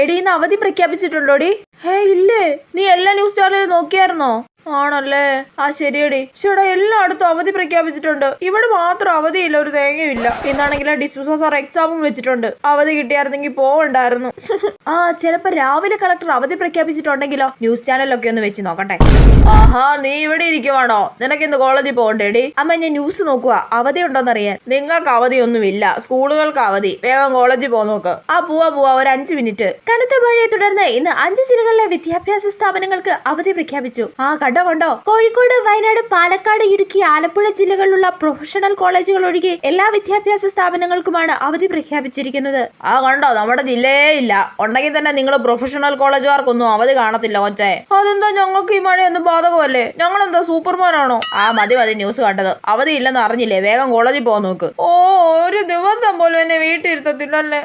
എടീ ഇന്ന് അവധി പ്രഖ്യാപിച്ചിട്ടുണ്ടോടി? ഇല്ലേ, നീ എല്ലാ ന്യൂസ് ചാനലും നോക്കിയായിരുന്നോ? ആണല്ലേ, ആ ശരിയടി. ചേട്ടാ എല്ലായിടത്തും അവധി പ്രഖ്യാപിച്ചിട്ടുണ്ട്, ഇവിടെ മാത്രം അവധിയില്ല, ഒരു തേങ്ങയുമില്ല. ഇന്നാണെങ്കിൽ ഡിസ്ട്രിക്ട് സാർ എക്സാമും വെച്ചിട്ടുണ്ട്. അവധി കിട്ടിയായിരുന്നെങ്കിൽ പോവണ്ടായിരുന്നു. ആ ചിലപ്പോ രാവിലെ കളക്ടർ അവധി പ്രഖ്യാപിച്ചിട്ടുണ്ടെങ്കിലോ? ന്യൂസ് ചാനലൊക്കെ ഒന്ന് വെച്ച് നോക്കട്ടെ. ആഹാ, നീ ഇവിടെ ഇരിക്കുവാണോ? നിനക്ക് ഇന്ന് കോളേജിൽ പോകണ്ടേടി? അമ്മ ഞാൻ ന്യൂസ് നോക്കുക, അവധി ഉണ്ടോന്നറിയാൻ. നിങ്ങൾക്ക് അവധിയൊന്നുമില്ല, സ്കൂളുകൾക്ക് അവധി. വേഗം കോളേജിൽ പോ നോക്ക്. പോവാ ഒരു 5 മിനിറ്റ്. കനത്ത മഴയെ തുടർന്ന് ഇന്ന് 5 ജില്ലകളിലെ വിദ്യാഭ്യാസ സ്ഥാപനങ്ങൾക്ക് അവധി പ്രഖ്യാപിച്ചു. കണ്ടോ കോഴിക്കോട്, വയനാട്, പാലക്കാട്, ഇടുക്കി, ആലപ്പുഴ ജില്ലകളിലുള്ള പ്രൊഫഷണൽ കോളേജുകൾ ഒഴികെ എല്ലാ വിദ്യാഭ്യാസ സ്ഥാപനങ്ങൾക്കുമാണ് അവധി പ്രഖ്യാപിച്ചിരിക്കുന്നത്. കണ്ടോ, നമ്മുടെ ജില്ലയേ ഇല്ല. ഉണ്ടെങ്കിൽ തന്നെ നിങ്ങൾ പ്രൊഫഷണൽ കോളേജുകാർക്കൊന്നും അവധി കാണത്തില്ല കൊച്ചേ. അതെന്താ, ഞങ്ങൾക്ക് ഈ മഴയൊന്നും ബാധകമല്ലേ? ഞങ്ങളെന്താ സൂപ്പർമാനാണോ? മതി ന്യൂസ് കണ്ടത്. അവധി ഇല്ലെന്ന് അറിഞ്ഞില്ലേ? വേഗം കോളേജിൽ പോകാൻ നോക്ക്. ഒരു ദിവസം പോലും എന്നെ വീട്ടിൽ ഇരുത്തത്തില്ലല്ലേ.